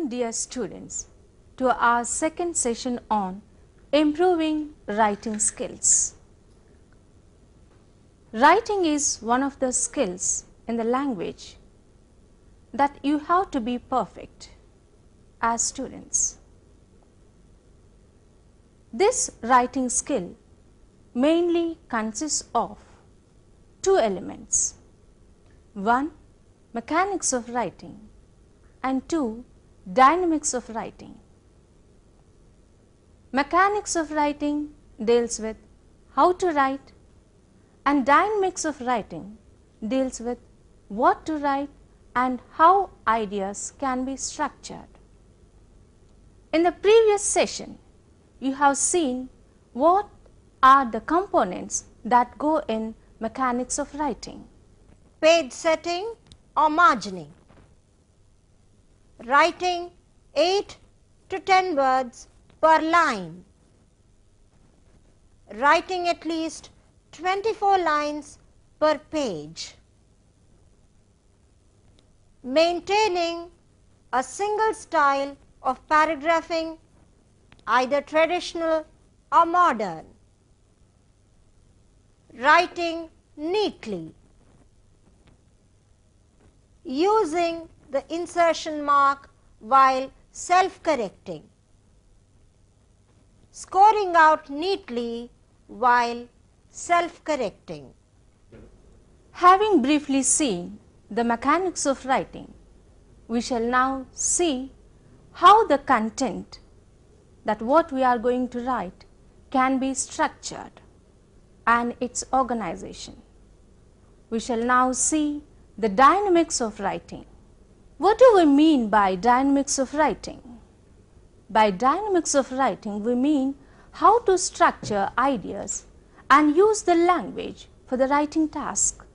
Welcome dear students to our second session on improving writing skills. Writing is one of the skills in the language that you have to be perfect as students. This writing skill mainly consists of two elements. One, mechanics of writing, and two, dynamics of writing. Mechanics of writing deals with how to write, and dynamics of writing deals with what to write and how ideas can be structured. In the previous session, you have seen what are the components that go in mechanics of writing. Page setting or margining. Writing 8 to 10 words per line. Writing at least 24 lines per page. Maintaining a single style of paragraphing, either traditional or modern. Writing neatly. Using the insertion mark while self-correcting. Scoring out neatly while self-correcting. Having briefly seen the mechanics of writing, we shall now see how the content, that what we are going to write, can be structured and its organization. We shall now see the dynamics of writing. What do we mean by dynamics of writing? By dynamics of writing, we mean how to structure ideas and use the language for the writing task.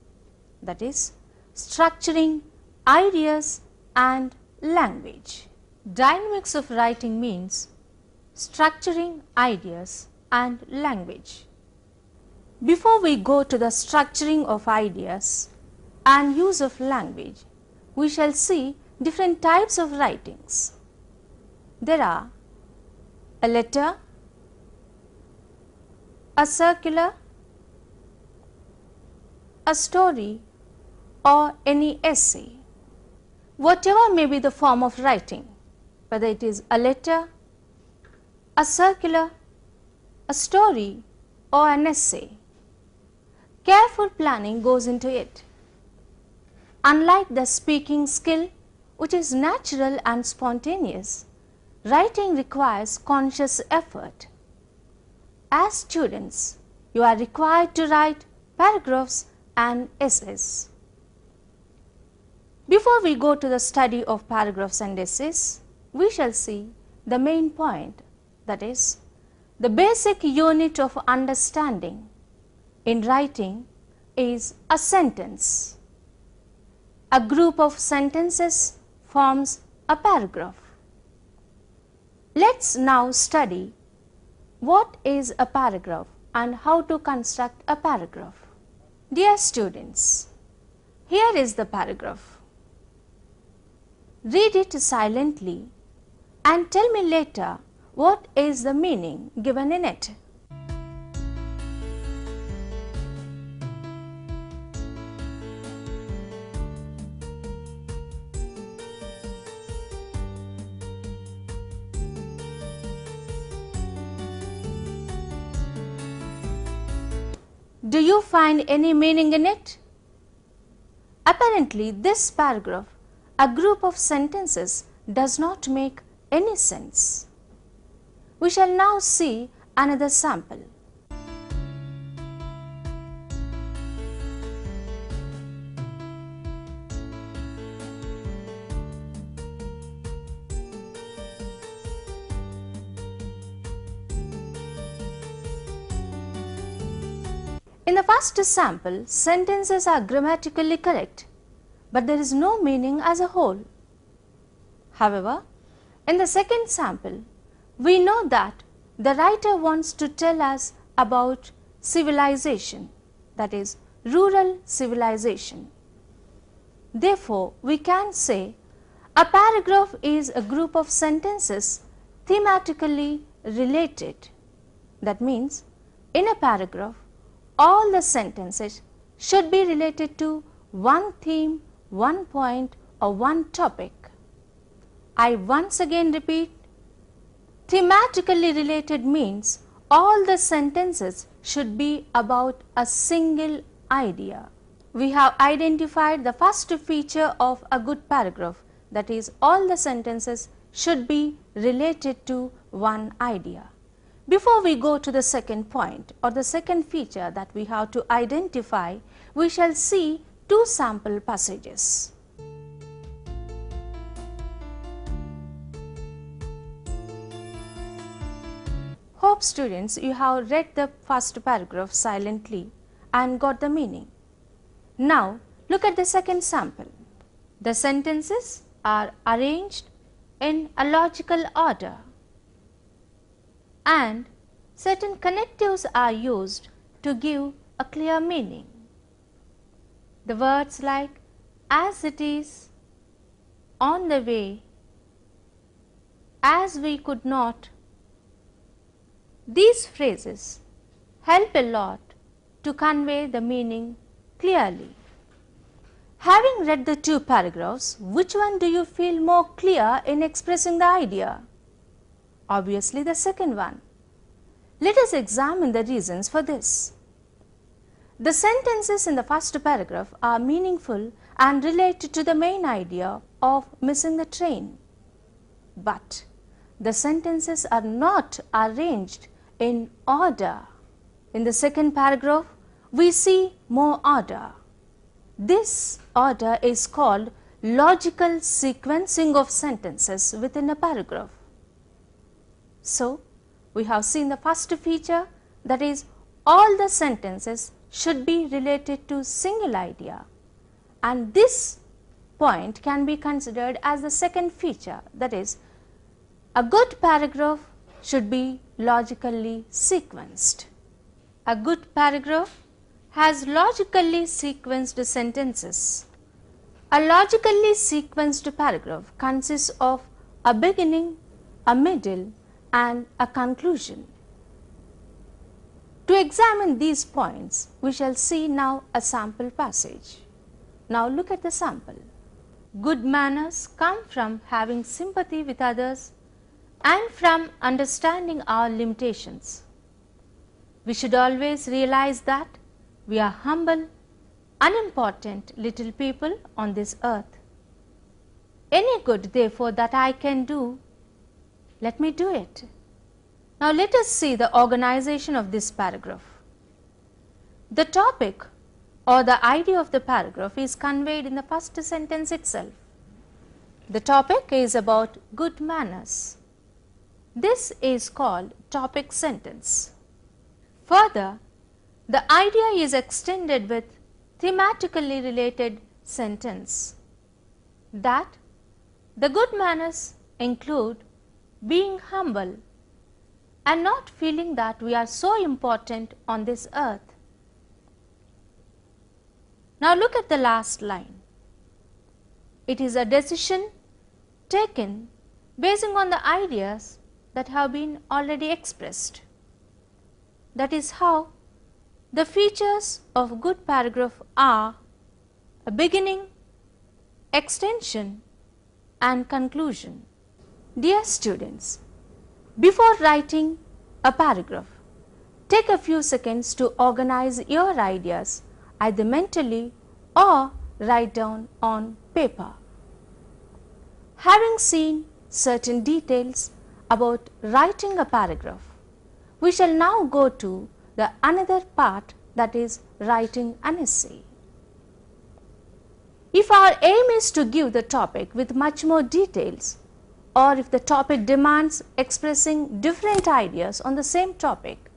That is, structuring ideas and language. Dynamics of writing means structuring ideas and language. Before we go to the structuring of ideas and use of language, we shall see different types of writings. There are a letter, a circular, a story, or any essay. Whatever may be the form of writing, whether it is a letter, a circular, a story, or an essay, careful planning goes into it. Unlike the speaking skill, which is natural and spontaneous, writing requires conscious effort. As students, you are required to write paragraphs and essays. Before we go to the study of paragraphs and essays, we shall see the main point, that is, the basic unit of understanding in writing is a sentence. A group of sentences forms a paragraph. Let's now study what is a paragraph and how to construct a paragraph. Dear students, here is the paragraph. Read it silently and tell me later what is the meaning given in it. Do you find any meaning in it? Apparently, this paragraph, a group of sentences, does not make any sense. We shall now see another sample. In the first sample, sentences are grammatically correct, but there is no meaning as a whole. However, in the second sample, we know that the writer wants to tell us about civilization, that is, rural civilization. Therefore, we can say A paragraph is a group of sentences thematically related. That means, in a paragraph, all the sentences should be related to one theme, one point, or one topic. I once again repeat, thematically related means all the sentences should be about a single idea. We have identified the first feature of a good paragraph, that is, all the sentences should be related to one idea. Before we go to the second point or the second feature that we have to identify, we shall see two sample passages. Hope students, you have read the first paragraph silently and got the meaning. Now look at the second sample. The sentences are arranged in a logical order and certain connectives are used to give a clear meaning. The words like as it is, on the way, as we could not, these phrases help a lot to convey the meaning clearly. Having read the two paragraphs, which one do you feel more clear in expressing the idea? Obviously the second one. Let us examine the reasons for this. The sentences in the first paragraph are meaningful and related to the main idea of missing the train. But the sentences are not arranged in order. In the second paragraph, we see more order. This order is called logical sequencing of sentences within a paragraph. So, we have seen the first feature, that is, all the sentences should be related to single idea, and this point can be considered as the second feature, that is, a good paragraph should be logically sequenced. A good paragraph has logically sequenced sentences. A logically sequenced paragraph consists of a beginning, a middle, and a conclusion. To examine these points, we shall see now a sample passage. Now look at the sample. Good manners come from having sympathy with others and from understanding our limitations. We should always realize that we are humble, unimportant little people on this earth. Any good, therefore, that I can do, let me do it. Now let us see the organization of this paragraph. The topic or the idea of the paragraph is conveyed in the first sentence itself. The topic is about good manners. This is called topic sentence. Further, the idea is extended with thematically related sentence, that the good manners include being humble and not feeling that we are so important on this earth. Now look at the last line. It is a decision taken basing on the ideas that have been already expressed. That is how the features of good paragraph are a beginning, extension, and conclusion. Dear students, before writing a paragraph, take a few seconds to organize your ideas either mentally or write down on paper. Having seen certain details about writing a paragraph, we shall now go to the another part, that is writing an essay. If our aim is to give the topic with much more details, or if the topic demands expressing different ideas on the same topic,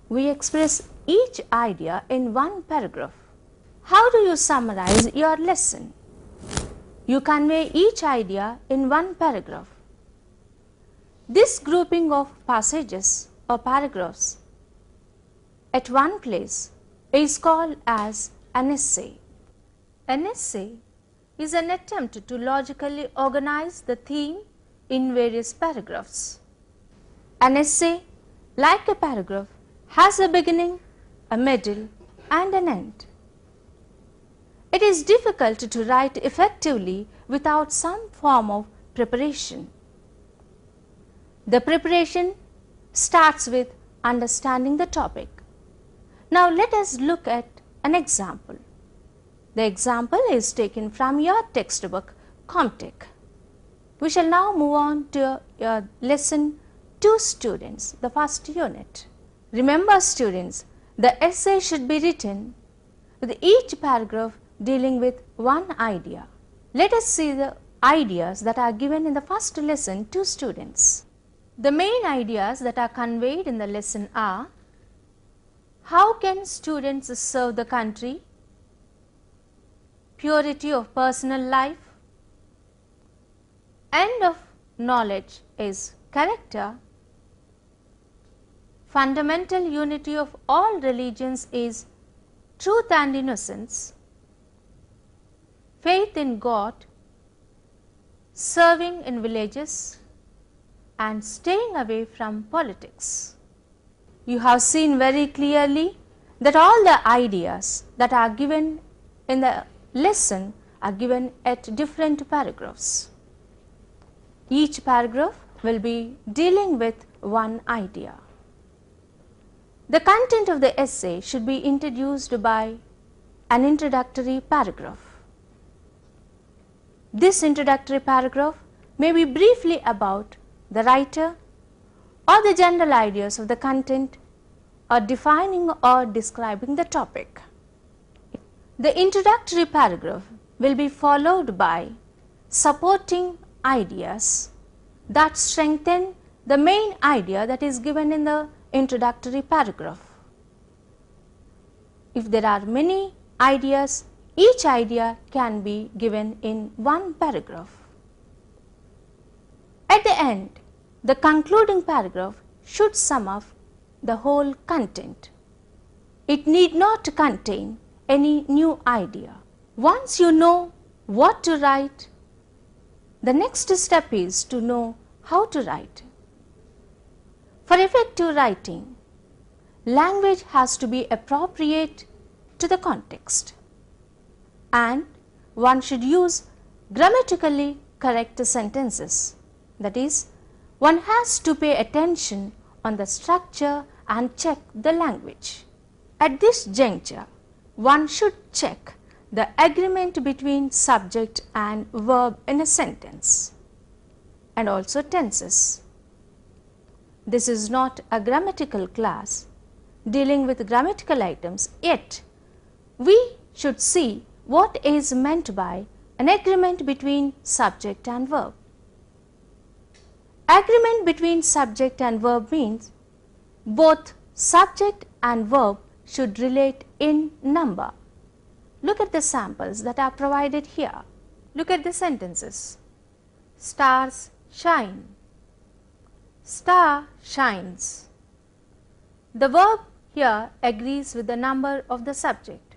we express each idea in one paragraph. How do you summarize your lesson? You convey each idea in one paragraph. This grouping of passages or paragraphs at one place is called as an essay. An essay is an attempt to logically organize the theme in various paragraphs. An essay, like a paragraph, has a beginning, a middle, and an end. It is difficult to write effectively without some form of preparation. The preparation starts with understanding the topic. Now let us look at an example. The example is taken from your textbook Comtech. We shall now move on to your lesson 2 students, the first unit. Remember students, the essay should be written with each paragraph dealing with one idea. Let us see the ideas that are given in the first lesson to students. The main ideas that are conveyed in the lesson are: how can students serve the country, purity of personal life, end of knowledge is character, fundamental unity of all religions is truth and innocence, faith in God, serving in villages, and staying away from politics. You have seen very clearly that all the ideas that are given in the lesson are given at different paragraphs. Each paragraph will be dealing with one idea. The content of the essay should be introduced by an introductory paragraph. This introductory paragraph may be briefly about the writer or the general ideas of the content, or defining or describing the topic. The introductory paragraph will be followed by supporting ideas that strengthen the main idea that is given in the introductory paragraph. If there are many ideas, each idea can be given in one paragraph. At the end, the concluding paragraph should sum up the whole content. It need not contain any new idea. Once you know what to write, the next step is to know how to write. For effective writing, language has to be appropriate to the context, and one should use grammatically correct sentences. That is, one has to pay attention on the structure and check the language. At this juncture, one should check the agreement between subject and verb in a sentence, and also tenses. This is not a grammatical class dealing with grammatical items, yet we should see what is meant by an agreement between subject and verb. Agreement between subject and verb means both subject and verb should relate in number. Look at the samples that are provided here. Look at the sentences. Stars shine. Star shines. The verb here agrees with the number of the subject.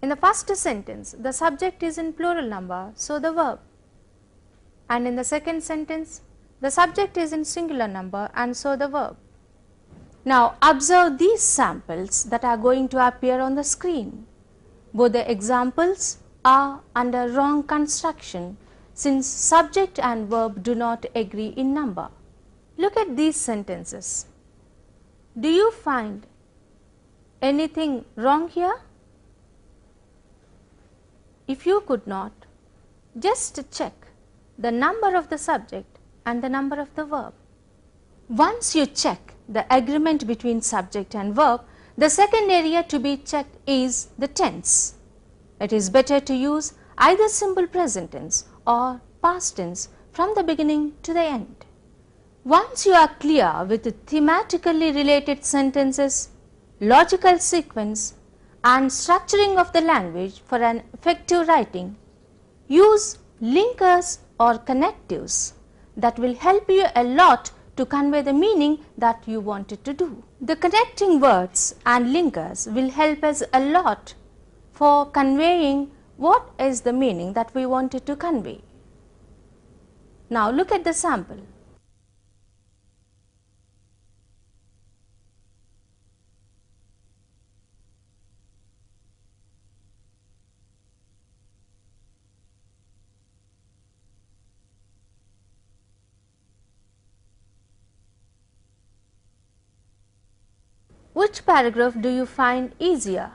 In the first sentence, the subject is in plural number, so the verb. And in the second sentence, the subject is in singular number, and so the verb. Now observe these samples that are going to appear on the screen. Both the examples are under wrong construction, since subject and verb do not agree in number. Look at these sentences. Do you find anything wrong here? If you could not, just check the number of the subject and the number of the verb. Once you check the agreement between subject and verb, the second area to be checked is the tense. It is better to use either simple present tense or past tense from the beginning to the end. Once you are clear with the thematically related sentences, logical sequence, and structuring of the language for an effective writing, use linkers or connectives that will help you a lot to convey the meaning that you wanted to do. The connecting words and linkers will help us a lot for conveying what is the meaning that we wanted to convey. Now look at the sample. Which paragraph do you find easier?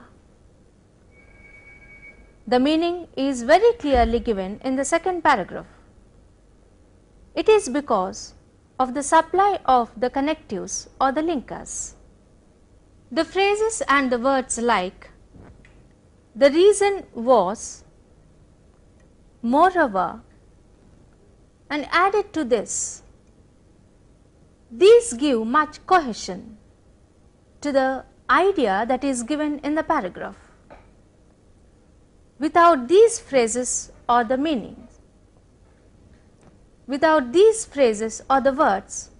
The meaning is very clearly given in the second paragraph. It is because of the supply of the connectives or the linkers. The phrases and the words like "the reason was," "moreover," and added to this, these give much cohesion to the idea that is given in the paragraph. Without these phrases or the meanings, without these phrases or the words,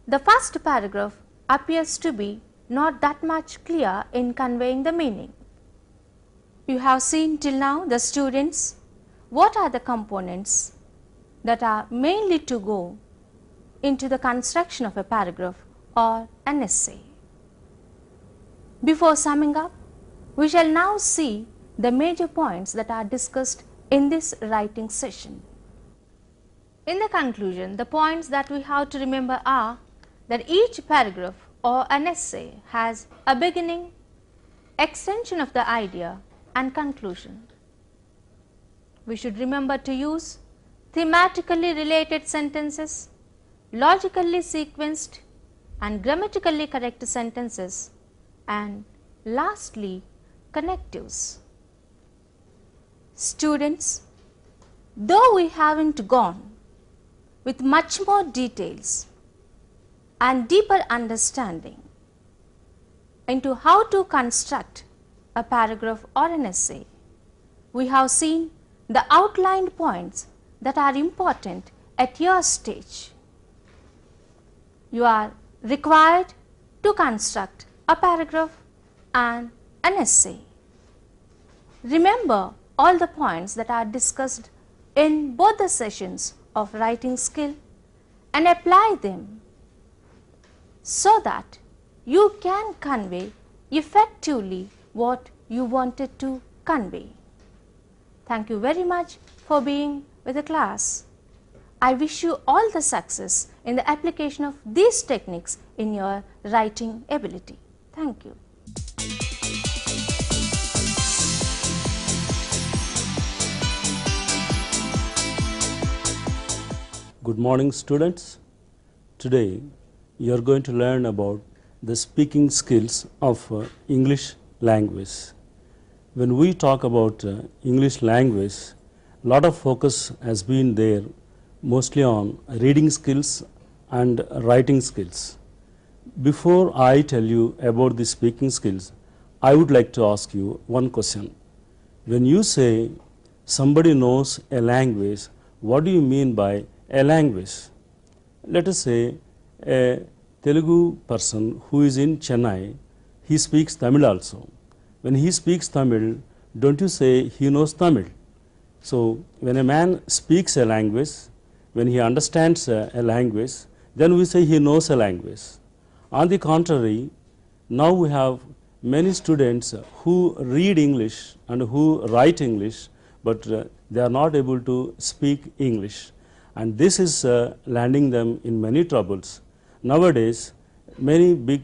the first paragraph appears to be not that much clear in conveying the meaning. You have seen till now, the students, what are the components that are mainly to go into the construction of a paragraph or an essay. Before summing up, we shall now see the major points that are discussed in this writing session. In the conclusion, the points that we have to remember are that each paragraph or an essay has a beginning, extension of the idea and conclusion. We should remember to use thematically related sentences, logically sequenced and grammatically correct sentences, and lastly, connectives. Students, though we haven't gone with much more details and deeper understanding into how to construct a paragraph or an essay, we have seen the outlined points that are important at your stage. You are required to construct a paragraph and an essay. Remember all the points that are discussed in both the sessions of writing skill and apply them so that you can convey effectively what you wanted to convey. Thank you very much for being with the class. I wish you all the success in the application of these techniques in your writing ability. Thank you. Good morning, students. Today you are going to learn about the speaking skills of English language. When we talk about English language, a lot of focus has been there mostly on reading skills and writing skills. Before I tell you about the speaking skills, I would like to ask you one question. When you say somebody knows a language, what do you mean by a language? Let us say a Telugu person who is in Chennai, he speaks Tamil also. When he speaks Tamil, don't you say he knows Tamil? So when a man speaks a language, when he understands a language, then we say he knows a language. On the contrary, now we have many students who read English and who write English, but they are not able to speak English. And this is landing them in many troubles. Nowadays, many big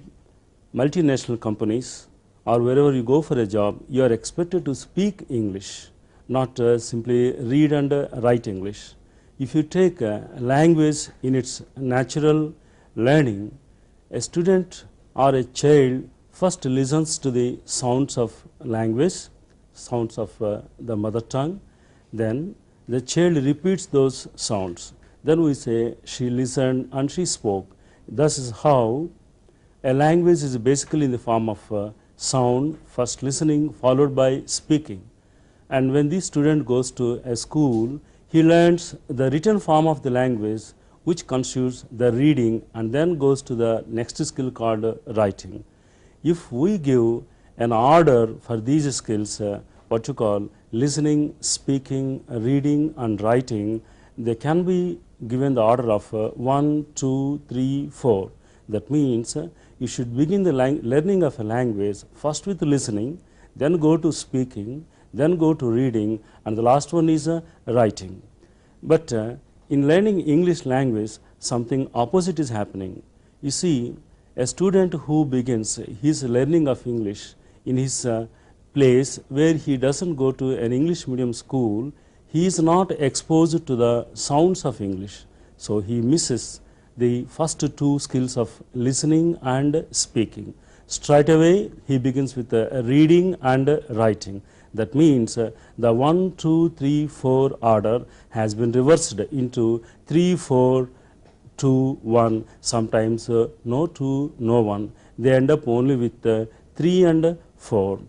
multinational companies or wherever you go for a job, you are expected to speak English, not simply read and write English. If you take a language in its natural learning, a student or a child first listens to the sounds of language, sounds of the mother tongue, then the child repeats those sounds. Then we say she listened and she spoke. This is how a language is basically in the form of sound, first listening followed by speaking. And when the student goes to a school, he learns the written form of the language, which constitutes the reading, and then goes to the next skill called writing. If we give an order for these skills, what you call listening, speaking, reading and writing, they can be given the order of 1, 2, 3, 4. That means you should begin the learning of a language first with listening, then go to speaking, then go to reading, and the last one is writing. But in learning English language, something opposite is happening. You see, a student who begins his learning of English in his place where he doesn't go to an English medium school, he is not exposed to the sounds of English. So he misses the first two skills of listening and speaking. Straight away he begins with reading and writing. That means the 1, 2, 3, 4 order has been reversed into 3, 4, 2, 1, sometimes no 2, no 1. They end up only with 3 and 4.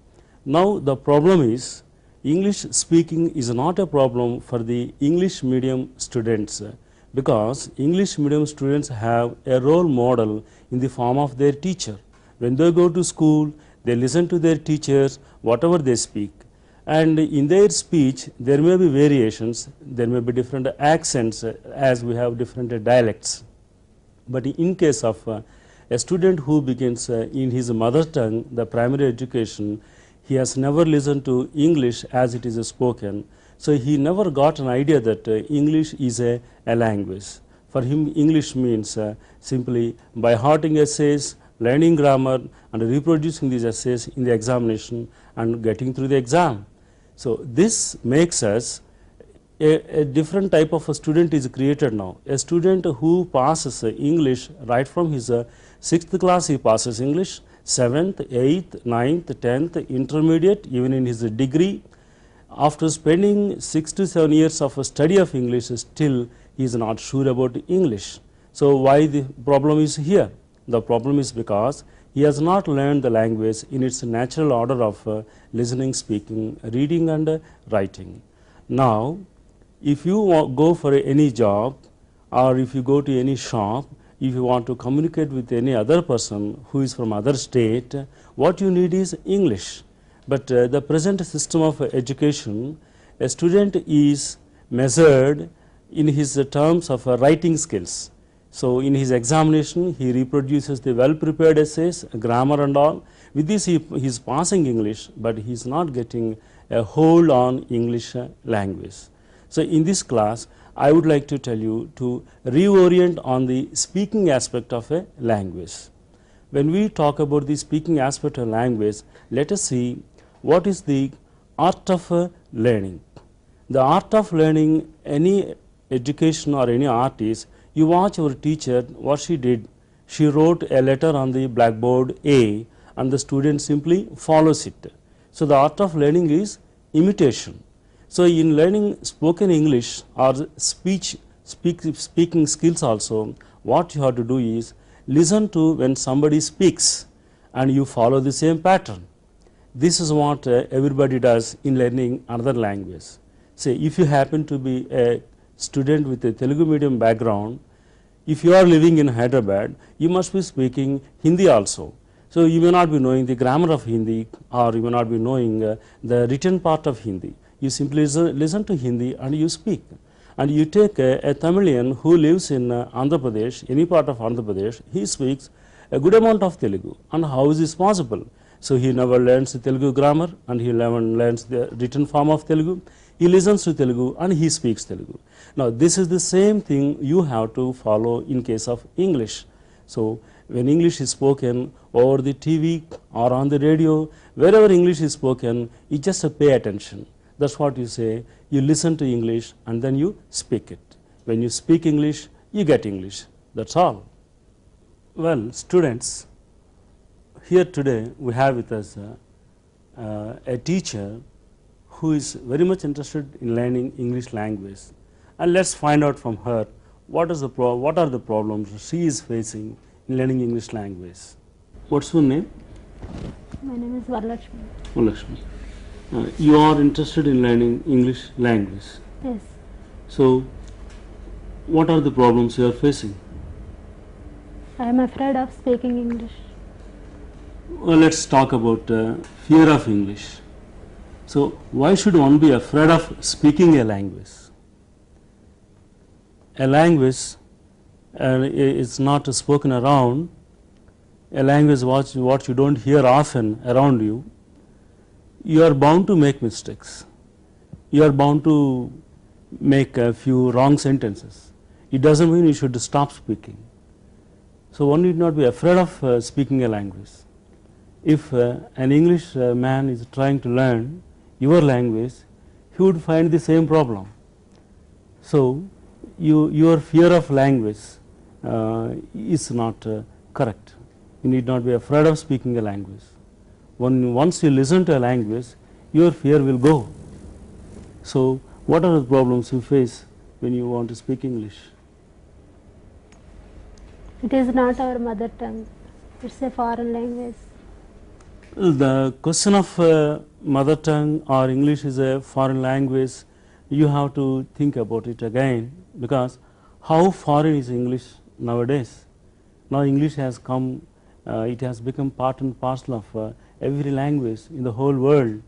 Now the problem is, English speaking is not a problem for the English medium students, because English medium students have a role model in the form of their teacher. When they go to school, they listen to their teachers, whatever they speak. And in their speech, there may be variations, there may be different accents as we have different dialects. But in case of a student who begins in his mother tongue, the primary education, he has never listened to English as it is spoken. So he never got an idea that English is a language. For him, English means simply by hearting essays, learning grammar and reproducing these essays in the examination and getting through the exam. So this makes us a different type of a student is created now. A student who passes English right from his 6th class, he passes English, 7th, 8th, 9th, 10th, intermediate, even in his degree. After spending 6 to 7 years of a study of English, still he is not sure about English. So why the problem is here? The problem is because he has not learned the language in its natural order of listening, speaking, reading and writing. Now, if you go for any job or if you go to any shop, if you want to communicate with any other person who is from other state, what you need is English. But the present system of education, a student is measured in his terms of writing skills. So in his examination, he reproduces the well-prepared essays, grammar and all. With this, he is passing English, but he is not getting a hold on English language. So in this class, I would like to tell you to reorient on the speaking aspect of a language. When we talk about the speaking aspect of language, let us see what is the art of learning. The art of learning any education or any art is, you watch our teacher, what she did. She wrote a letter on the blackboard A and the student simply follows it. So the art of learning is imitation. So in learning spoken English or speaking skills also, what you have to do is listen to when somebody speaks and you follow the same pattern. This is what everybody does in learning another language. Say if you happen to be a student with a Telugu medium background, if you are living in Hyderabad, you must be speaking Hindi also. So you may not be knowing the grammar of Hindi or you may not be knowing the written part of Hindi. You simply listen to Hindi and you speak. And you take a Tamilian who lives in Andhra Pradesh, any part of Andhra Pradesh, he speaks a good amount of Telugu. And how is this possible? So he never learns the Telugu grammar and he never learns the written form of Telugu. He listens to Telugu and he speaks Telugu. Now this is the same thing you have to follow in case of English. So when English is spoken over the TV or on the radio, wherever English is spoken, you just pay attention. That's what you say. You listen to English and then you speak it. When you speak English, you get English. That's all. Well, students, here today we have with us a teacher who is very much interested in learning English language. And let's find out from her what are the problems she is facing in learning English language. What's your name? My name is Varalakshmi. Varalakshmi. You are interested in learning English language. Yes. So, what are the problems you are facing? I am afraid of speaking English. Well, let's talk about fear of English. So why should one be afraid of speaking a language? A language is not spoken around. A language what you don't hear often around you. You are bound to make mistakes. You are bound to make a few wrong sentences. It doesn't mean you should stop speaking. So one need not be afraid of speaking a language. If an English man is trying to learn your language, he would find the same problem. So your fear of language is not correct. You need not be afraid of speaking a language. Once you listen to a language, your fear will go. So what are the problems you face when you want to speak English? It is not our mother tongue. It's a foreign language. The question of mother tongue or English is a foreign language, you have to think about it again, because how foreign is English nowadays? Now English has come, it has become part and parcel of every language in the whole world.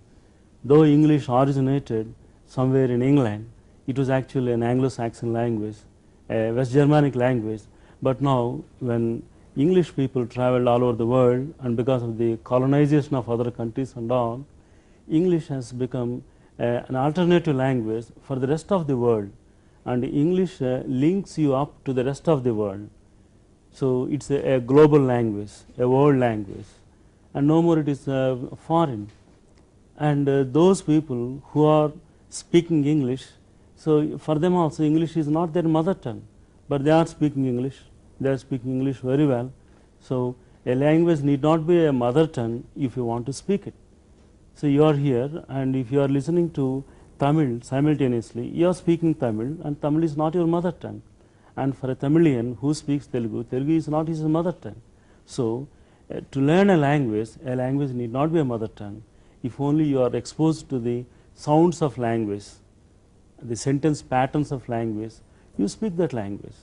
Though English originated somewhere in England, it was actually an Anglo-Saxon language, a West Germanic language. But now when English people traveled all over the world, and because of the colonization of other countries and all, English has become an alternative language for the rest of the world, and English links you up to the rest of the world. So it's a global language, a world language, and no more it is foreign. And those people who are speaking English, so for them also English is not their mother tongue, but they are speaking English. They are speaking English very well. So a language need not be a mother tongue if you want to speak it. So you are here, and if you are listening to Tamil simultaneously, you are speaking Tamil, and Tamil is not your mother tongue. And for a Tamilian who speaks Telugu, Telugu is not his mother tongue. So to learn a language need not be a mother tongue. If only you are exposed to the sounds of language, the sentence patterns of language, you speak that language.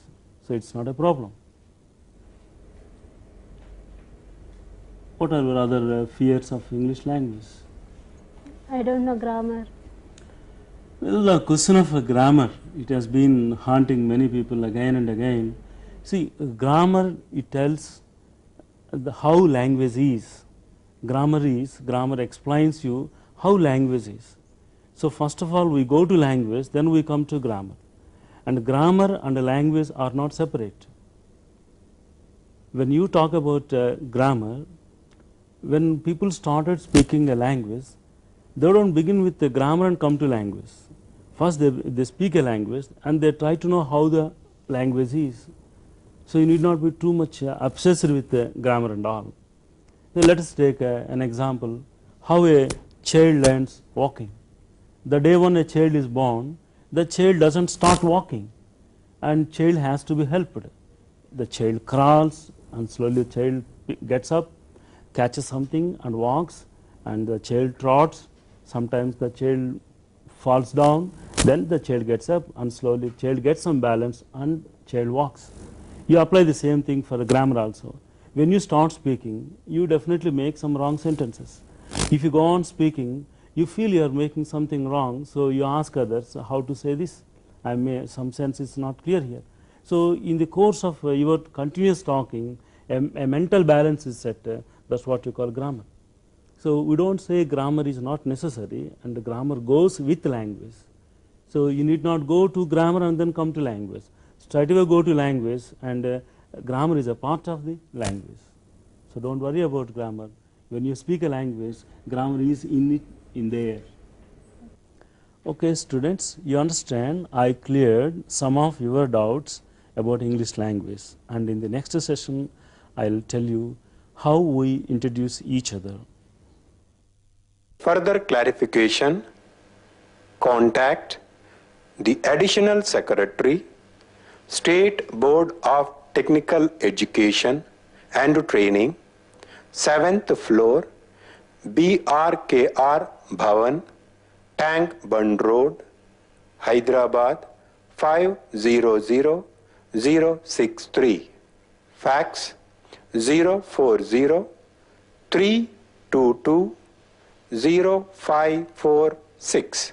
So it's not a problem. What are your other fears of English language? I don't know grammar. Well, the question of grammar, it has been haunting many people again and again. See, grammar, it tells how language is. Grammar explains you how language is. So first of all, we go to language, then we come to grammar. And grammar and language are not separate. When you talk about grammar, when people started speaking a language, they don't begin with the grammar and come to language. First they speak a language and they try to know how the language is. So you need not be too much obsessed with the grammar and all. So let us take an example, how a child learns walking. The day when a child is born, the child doesn't start walking, and child has to be helped. The child crawls, and slowly the child gets up, catches something and walks, and the child trots. Sometimes the child falls down, then the child gets up, and slowly the child gets some balance and child walks. You apply the same thing for the grammar also. When you start speaking, you definitely make some wrong sentences. If you go on speaking, you feel you are making something wrong, so you ask others how to say this. Some sense is not clear here. So in the course of your continuous talking, a mental balance is set. That's what you call grammar. So we don't say grammar is not necessary, and the grammar goes with language. So you need not go to grammar and then come to language. Straight away go to language, and grammar is a part of the language. So don't worry about grammar. When you speak a language, grammar is in there. Okay, students, you understand, I cleared some of your doubts about English language, and in the next session I'll tell you how we introduce each other. Further clarification, contact the Additional Secretary, State Board of Technical Education and Training, 7th floor, BRKR Bhavan, Tank Bund Road, Hyderabad 500063. Fax 040 322 0546.